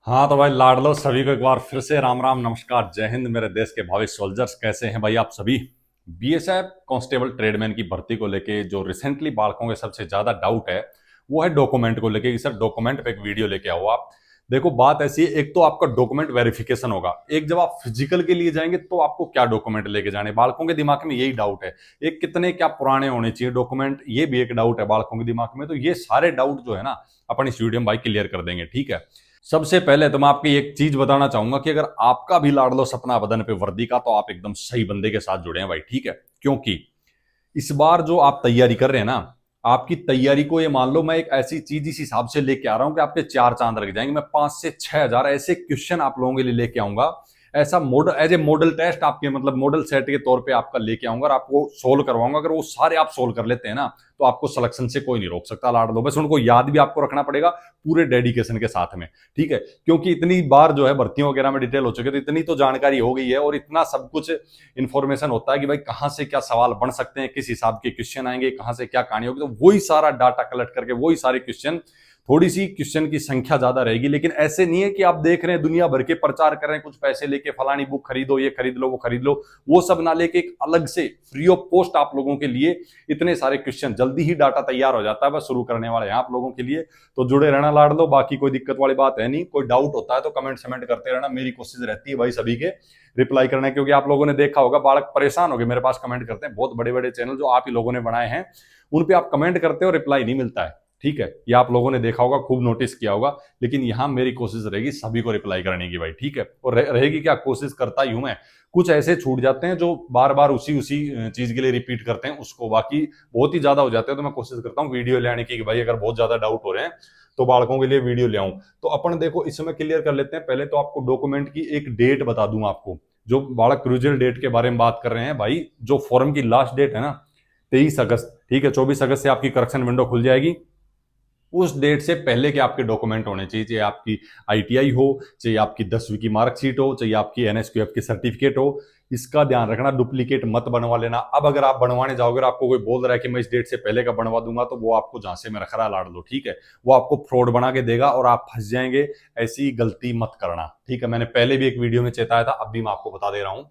हाँ तो भाई लाडलो सभी को एक बार फिर से राम राम नमस्कार जय हिंद मेरे देश के भावी सोल्जर्स। कैसे हैं भाई आप सभी। बीएसएफ कांस्टेबल ट्रेडमैन की भर्ती को लेके जो रिसेंटली बालकों के सबसे ज्यादा डाउट है वो है डॉक्यूमेंट को लेके कि सर डॉक्यूमेंट पे एक वीडियो लेके आओ आप। देखो बात ऐसी है, एक तो आपका डॉक्यूमेंट वेरिफिकेशन होगा, एक जब आप फिजिकल के लिए जाएंगे तो आपको क्या डॉक्यूमेंट लेके जाने, बालकों के दिमाग में यही डाउट है। एक कितने क्या पुराने होने चाहिए डॉक्यूमेंट, ये भी एक डाउट है बालकों के दिमाग में। तो ये सारे डाउट जो है ना अपन इस वीडियो में भाई क्लियर कर देंगे, ठीक है। सबसे पहले तो मैं आपको एक चीज बताना चाहूंगा कि अगर आपका भी लाडलो सपना बदन पे वर्दी का तो आप एकदम सही बंदे के साथ जुड़े हैं भाई, ठीक है। क्योंकि इस बार जो आप तैयारी कर रहे हैं ना, आपकी तैयारी को ये मान लो मैं एक ऐसी चीज इस हिसाब से लेके आ रहा हूं कि आपके चार चांद लग जाएंगे। मैं 5 से 6 हजार ऐसे क्वेश्चन आप लोगों के लिए लेके आऊंगा, ऐसा model as a model test आपके मतलब मॉडल सेट के तौर पे आपका लेके आऊंगा और आपको सोल्व करवाऊंगा। अगर वो सारे आप सोल्व कर लेते हैं ना तो आपको सिलेक्शन से कोई नहीं रोक सकता लाडलो। बस उनको याद भी आपको रखना पड़ेगा पूरे डेडिकेशन के साथ में, ठीक है। क्योंकि इतनी बार जो है भर्तियों वगैरह में डिटेल हो चुकी है तो इतनी तो जानकारी हो गई है और इतना सब कुछ इन्फॉर्मेशन होता है कि भाई कहां से क्या सवाल बन सकते हैं, किस हिसाब के क्वेश्चन आएंगे, कहां से क्या कहानी होगी। तो वही सारा डाटा कलेक्ट करके वही सारे क्वेश्चन, थोड़ी सी क्वेश्चन की संख्या ज्यादा रहेगी, लेकिन ऐसे नहीं है कि आप देख रहे हैं दुनिया भर के प्रचार कर रहे हैं कुछ पैसे लेके फलानी बुक खरीदो, ये खरीद लो, वो खरीद लो। वो सब ना लेके एक अलग से फ्री ऑफ कॉस्ट आप लोगों के लिए इतने सारे क्वेश्चन, जल्दी ही डाटा तैयार हो जाता है, बस शुरू करने वाले हैं आप लोगों के लिए। तो जुड़े रहना लाड लो, बाकी कोई दिक्कत वाली बात है नहीं। कोई डाउट होता है तो कमेंट समेंट करते रहना, मेरी कोशिश रहती है भाई सभी के रिप्लाई करना है। क्योंकि आप लोगों ने देखा होगा बालक परेशान हो गए मेरे पास कमेंट करते हैं, बहुत बड़े बड़े चैनल जो आप ही लोगों ने बनाए हैं उन पे आप कमेंट करते हो रिप्लाई नहीं मिलता है, ठीक है। ये आप लोगों ने देखा होगा, खूब नोटिस किया होगा। लेकिन यहां मेरी कोशिश रहेगी सभी को रिप्लाई करने की भाई, ठीक है। और रहेगी क्या, कोशिश करता ही हूं मैं। कुछ ऐसे छूट जाते हैं जो बार बार उसी उसी चीज के लिए रिपीट करते हैं उसको, बाकी बहुत ही ज्यादा हो जाते हैं तो मैं कोशिश करता हूँ वीडियो ले आने की कि भाई अगर बहुत ज्यादा डाउट हो रहे हैं तो बालकों के लिए वीडियो ले आऊं। तो अपन देखो इसमें क्लियर कर लेते हैं। पहले तो आपको डॉक्यूमेंट की एक डेट बता दूं आपको, जो बालक क्रूजल डेट के बारे में बात कर रहे हैं भाई। जो फॉर्म की लास्ट डेट है ना 23 अगस्त, ठीक है। 24 अगस्त से आपकी करेक्शन विंडो खुल जाएगी। उस डेट से पहले के आपके डॉक्यूमेंट होने चाहिए, चाहे आपकी आईटीआई हो, चाहे आपकी 10वीं की मार्कशीट हो, चाहे आपकी एनएसक्यूएफ की सर्टिफिकेट हो। इसका ध्यान रखना, डुप्लीकेट मत बनवा लेना। अब अगर आप बनवाने जाओगे और आपको कोई बोल रहा है कि मैं इस डेट से पहले का बनवा दूंगा तो वो आपको झांसे में रख रहा है लाड़ लो, ठीक है। वो आपको फ्रॉड बना के देगा और आप फंस जाएंगे। ऐसी गलती मत करना, ठीक है। मैंने पहले भी एक वीडियो में चेताया था, अब भी मैं आपको बता दे रहा हूं।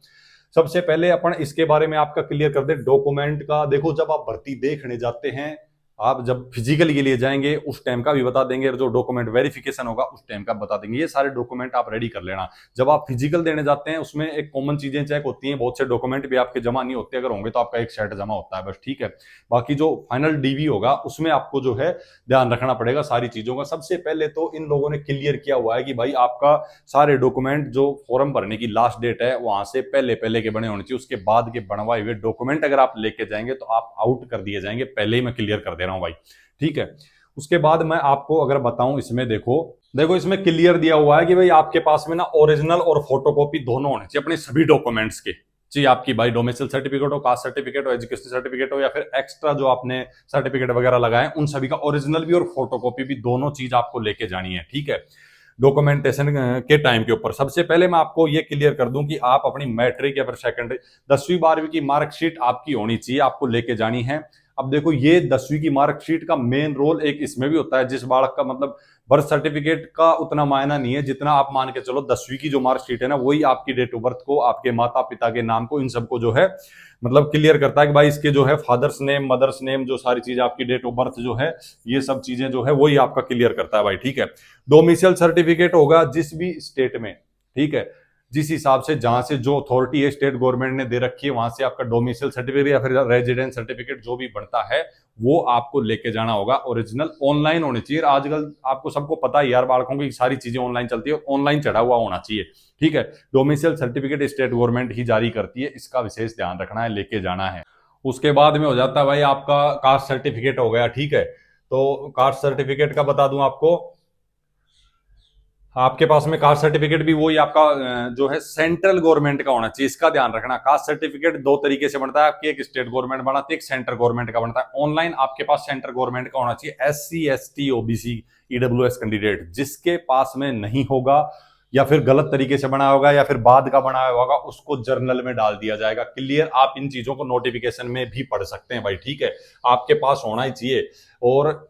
सबसे पहले अपन इसके बारे में आपका क्लियर कर दे डॉक्यूमेंट का। देखो जब आप भर्ती देखने जाते हैं, आप जब फिजिकल के लिए जाएंगे उस टाइम का भी बता देंगे, जो डॉक्यूमेंट वेरिफिकेशन होगा उस टाइम का बता देंगे। ये सारे डॉक्यूमेंट आप रेडी कर लेना। जब आप फिजिकल देने जाते हैं उसमें एक कॉमन चीजें चेक होती हैं, बहुत से डॉक्यूमेंट भी आपके जमा नहीं होते, अगर होंगे तो आपका एक सेट जमा होता है बस, ठीक है। बाकी जो फाइनल डीवी होगा उसमें आपको जो है ध्यान रखना पड़ेगा सारी चीजों का। सबसे पहले तो इन लोगों ने क्लियर किया हुआ है कि भाई आपका सारे डॉक्यूमेंट जो फॉर्म भरने की लास्ट डेट है वहां से पहले पहले के बने होने चाहिए। उसके बाद के बनवाए हुए डॉक्यूमेंट अगर आप लेके जाएंगे तो आप आउट कर दिए जाएंगे, पहले ही मैं क्लियर कर दे रहा हूं भाई, ठीक है। उसके बाद मैं आपको अगर बताऊं, इसमें देखो देखो इसमें क्लियर दिया हुआ है कि भाई आपके पास में ना ओरिजिनल और फोटोकॉपी दोनों होने चाहिए अपने सभी डॉक्यूमेंट्स के। चाहिए आपकी भाई डोमिसाइल सर्टिफिकेट हो, कास्ट सर्टिफिकेट हो, एजुकेशन सर्टिफिकेट हो, या फिर एक्स्ट्रा जो आपने सर्टिफिकेट वगैरह लगाए उन सभी का ओरिजिनल भी और फोटोकॉपी भी दोनों चीज आपको लेके जानी है, ठीक है। डॉक्यूमेंटेशन के टाइम के ऊपर सबसे पहले मैं आपको ये क्लियर कर दूं कि आप अपनी मैट्रिक या फिर सेकेंडरी 10वीं 12वीं की मार्कशीट आपकी होनी चाहिए, आपको लेके जानी है। अब देखो ये 10वीं की मार्कशीट का मेन रोल एक इसमें भी होता है, जिस बालक का मतलब बर्थ सर्टिफिकेट का उतना मायना नहीं है जितना आप मान के चलो 10वीं की जो मार्कशीट है ना वही आपकी डेट ऑफ बर्थ को, आपके माता पिता के नाम को, इन सबको जो है मतलब क्लियर करता है कि भाई इसके जो है फादर्स नेम, मदर्स नेम, जो सारी चीजें आपकी डेट ऑफ बर्थ जो है ये सब चीजें जो है वही आपका क्लियर करता है भाई, ठीक है। डोमिसाइल सर्टिफिकेट होगा जिस भी स्टेट में, ठीक है, जिस हिसाब से जहां से जो अथॉरिटी है स्टेट गवर्नमेंट ने दे रखी है वहां से आपका डोमिसाइल सर्टिफिकेट या फिर रेजिडेंस सर्टिफिकेट जो भी बनता है वो आपको लेके जाना होगा। ओरिजिनल ऑनलाइन होने चाहिए। आजकल आपको सबको पता है यार बालकों की सारी चीजें ऑनलाइन चलती है, ऑनलाइन चढ़ा हुआ होना चाहिए, ठीक है। डोमिसाइल सर्टिफिकेट स्टेट गवर्नमेंट ही जारी करती है, इसका विशेष ध्यान रखना है, लेके जाना है। उसके बाद में हो जाता है भाई आपका कास्ट सर्टिफिकेट हो गया, ठीक है। तो कास्ट सर्टिफिकेट का बता दूं आपको, आपके पास में कास्ट सर्टिफिकेट भी वही आपका जो है सेंट्रल गवर्नमेंट का होना चाहिए, इसका ध्यान रखना। कास्ट सर्टिफिकेट दो तरीके से बनता है आपकी, एक स्टेट गवर्नमेंट बनाती है, एक सेंट्रल गवर्नमेंट का बनता है। ऑनलाइन आपके पास सेंट्रल गवर्नमेंट का होना चाहिए। SC ST OBC EWS candidate जिसके पास में नहीं होगा या फिर गलत तरीके से बनाया होगा या फिर बाद का बनाया होगा उसको जर्नल में डाल दिया जाएगा। क्लियर, आप इन चीजों को नोटिफिकेशन में भी पढ़ सकते हैं भाई, ठीक है। आपके पास होना ही चाहिए। और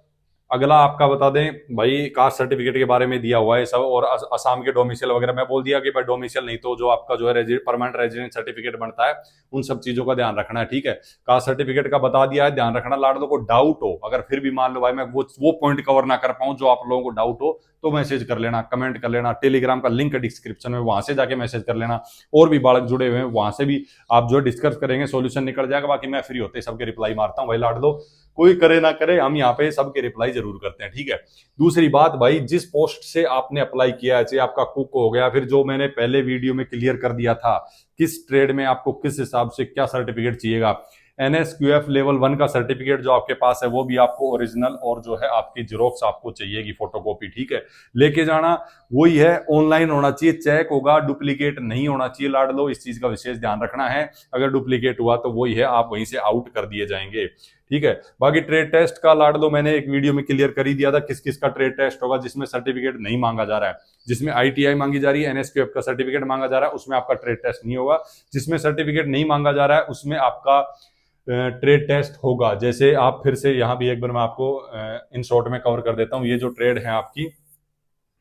अगला आपका बता दें भाई, कास्ट सर्टिफिकेट के बारे में दिया हुआ है सब, और असम के डोमिसाइल वगैरह मैं बोल दिया कि भाई डोमिसाइल नहीं तो जो आपका जो है परमानेंट रेजिडेंट सर्टिफिकेट बनता है, उन सब चीजों का ध्यान रखना है, ठीक है। कास्ट सर्टिफिकेट का बता दिया है, ध्यान रखना। लाडलो को डाउट हो, अगर फिर भी मान लो भाई मैं वो पॉइंट कवर ना कर पाऊं जो आप लोगों को डाउट हो, तो मैसेज कर लेना, कमेंट कर लेना। टेलीग्राम का लिंक डिस्क्रिप्शन में, वहां से जाके मैसेज कर लेना। और भी बालक जुड़े हुए हैं, वहां से भी आप जो डिस्कस करेंगे, सोल्यूशन निकल जाएगा। बाकी मैं फ्री होते सबके रिप्लाई मारता हूँ भाई, लाडलो कोई करे ना करे, हम यहाँ पे सबके रिप्लाई जरूर करते हैं, ठीक है। दूसरी बात भाई, जिस पोस्ट से आपने अप्लाई किया है, चाहे आपका कुक हो गया, फिर जो मैंने पहले वीडियो में क्लियर कर दिया था, किस ट्रेड में आपको किस हिसाब से क्या सर्टिफिकेट चाहिएगा, NSQF लेवल 1 का सर्टिफिकेट जो आपके पास है वो भी आपको ओरिजिनल, और जो है आपकी जेरोक्स आपको चाहिएगी, फोटोकॉपी, ठीक है, लेके जाना। वही है, ऑनलाइन होना चाहिए, चेक होगा, डुप्लीकेट नहीं होना चाहिए लाडलो, इस चीज का विशेष ध्यान रखना है। अगर डुप्लीकेट हुआ तो वही है, आप वहीं से आउट कर दिए जाएंगे, ठीक है। बाकी ट्रेड टेस्ट का लाडलो मैंने एक वीडियो में क्लियर कर ही दिया था, किस किस का ट्रेड टेस्ट होगा, जिसमें सर्टिफिकेट नहीं मांगा जा रहा है। जिसमें ITI मांगी जा रही है, NSQF का सर्टिफिकेट मांगा जा रहा है, उसमें आपका ट्रेड टेस्ट नहीं होगा। जिसमें सर्टिफिकेट नहीं मांगा जा रहा है उसमें आपका ट्रेड टेस्ट होगा। जैसे आप फिर से यहाँ भी एक बार मैं आपको इन शॉर्ट में कवर कर देता हूँ। ये जो ट्रेड है आपकी,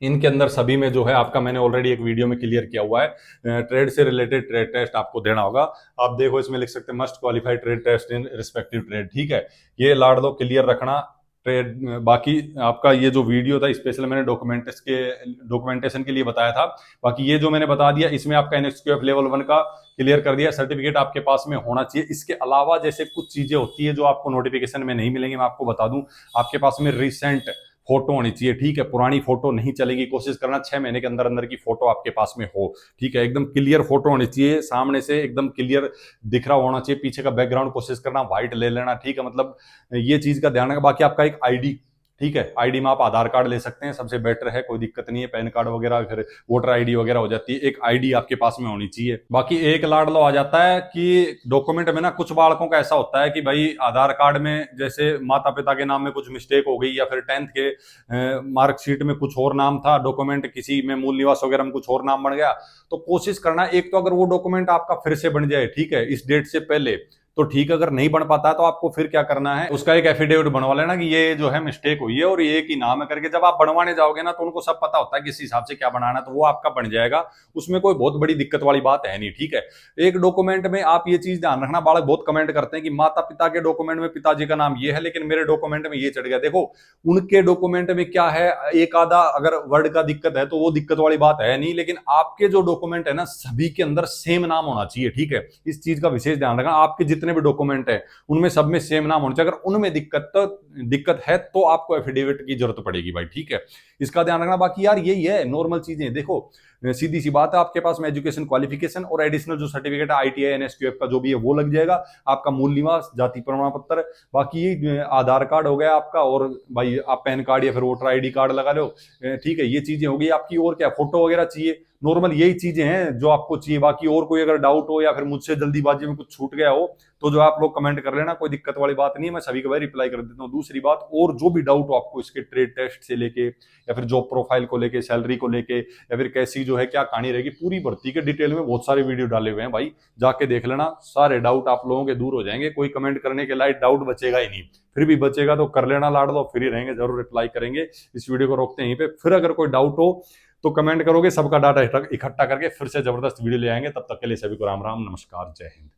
इनके अंदर सभी में जो है आपका, मैंने ऑलरेडी एक वीडियो में क्लियर किया हुआ है, ट्रेड से रिलेटेड ट्रेड टेस्ट आपको देना होगा। आप देखो इसमें लिख सकते हैं must qualify trade test in respective trade, ठीक है। ये लाडलो क्लियर रखना ट्रेड। बाकी आपका ये जो वीडियो था स्पेशल मैंने डॉक्यूमेंटेशन के लिए बताया था। बाकी ये जो मैंने बता दिया, इसमें आपका NSQF लेवल 1 का क्लियर कर दिया, सर्टिफिकेट आपके पास में होना चाहिए। इसके अलावा जैसे कुछ चीजें होती है जो आपको नोटिफिकेशन में नहीं मिलेंगी, मैं आपको बता दूं, आपके पास में रिसेंट फोटो होनी चाहिए, ठीक है। पुरानी फोटो नहीं चलेगी, कोशिश करना 6 महीने के अंदर अंदर की फोटो आपके पास में हो, ठीक है। एकदम क्लियर फोटो होनी चाहिए, सामने से एकदम क्लियर दिख रहा होना चाहिए। पीछे का बैकग्राउंड कोशिश करना व्हाइट ले लेना, ठीक है। मतलब ये चीज का ध्यान रखना। बाकी आपका एक ID, ठीक है, ID में आप आधार कार्ड ले सकते हैं, सबसे बेटर है, कोई दिक्कत नहीं है। पैन कार्ड वगैरह, फिर वोटर ID वगैरह हो जाती है। एक ID आपके पास में होनी चाहिए। बाकी एक लाडलो आ जाता है कि डॉक्यूमेंट में ना कुछ बालकों का ऐसा होता है कि भाई आधार कार्ड में जैसे माता पिता के नाम में कुछ मिस्टेक हो गई, या फिर 10th के मार्कशीट में कुछ और नाम था, डॉक्यूमेंट किसी में मूल निवास वगैरह में कुछ और नाम बन गया। तो कोशिश करना, एक तो अगर वो डॉक्यूमेंट आपका फिर से बन जाए, ठीक है, इस डेट से पहले, तो ठीक। अगर नहीं बन पाता तो आपको फिर क्या करना है, उसका एक एफिडेविट बनवा लेना कि ये जो है मिस्टेक हुई है और ये की नाम है करके। जब आप बनवाने जाओगे ना तो उनको सब पता होता है किस हिसाब से क्या बनाना है, तो वो आपका बन जाएगा। उसमें कोई बहुत बड़ी दिक्कत वाली बात है नहीं, ठीक है। एक डॉक्यूमेंट में आप ये चीज ध्यान रखना, बालक बहुत कमेंट करते हैं कि माता पिता के डॉक्यूमेंट में पिताजी का नाम ये है, लेकिन मेरे डॉक्यूमेंट में ये चढ़ गया। देखो, उनके डॉक्यूमेंट में क्या है, एक आधा अगर वर्ड का दिक्कत है तो वो दिक्कत वाली बात है नहीं, लेकिन आपके जो डॉक्यूमेंट है ना, सभी के अंदर सेम नाम होना चाहिए, ठीक है। इस चीज का विशेष ध्यान रखना। आपके जितने भी डॉक्यूमेंट है उनमें सब में सेम नाम होना चाहिए। अगर उनमें दिक्कत है तो आपको एफिडेविट की जरूरत पड़ेगी भाई, ठीक है। इसका ध्यान रखना। बाकी यार यही है, नॉर्मल चीजें। देखो सीधी सी बात है, आपके पास में एजुकेशन क्वालिफिकेशन और एडिशनल जो सर्टिफिकेट है ITI NSQF का जो भी है वो लग जाएगा। आपका मूल निवास, जाति प्रमाण पत्र, बाकी आधार कार्ड हो गया आपका, और भाई आप पैन कार्ड या फिर वोटर ID कार्ड लगा लो, ठीक है। ये चीजें होगी आपकी। और क्या, फोटो वगैरह चाहिए, नॉर्मल यही चीजें हैं जो आपको चाहिए। बाकी और कोई अगर डाउट हो या फिर मुझसे जल्दीबाजी में कुछ छूट गया हो तो जो आप लोग कमेंट कर लेना, कोई दिक्कत वाली बात नहीं है, मैं सभी के भाई रिप्लाई कर देता हूँ। दूसरी बात, और जो भी डाउट हो आपको इसके ट्रेड टेस्ट से लेके, या फिर जॉब प्रोफाइल को लेके, सैलरी को लेके, या फिर कैसी जो है क्या कहानी रहेगी, पूरी भर्ती के डिटेल में बहुत सारे वीडियो डाले हुए हैं भाई, जाके देख लेना। सारे डाउट आप लोगों के दूर हो जाएंगे, कोई कमेंट करने के लायक डाउट बचेगा ही नहीं। फिर भी बचेगा तो कर लेना लाडलो, फ्री रहेंगे, जरूर रिप्लाई करेंगे। इस वीडियो को रोकते हैं यहीं पे। फिर अगर कोई डाउट हो तो कमेंट करोगे, सबका डाटा इकट्ठा करके फिर से जबरदस्त वीडियो ले आएंगे। तब तक के लिए सभी को राम राम, नमस्कार, जय हिंद।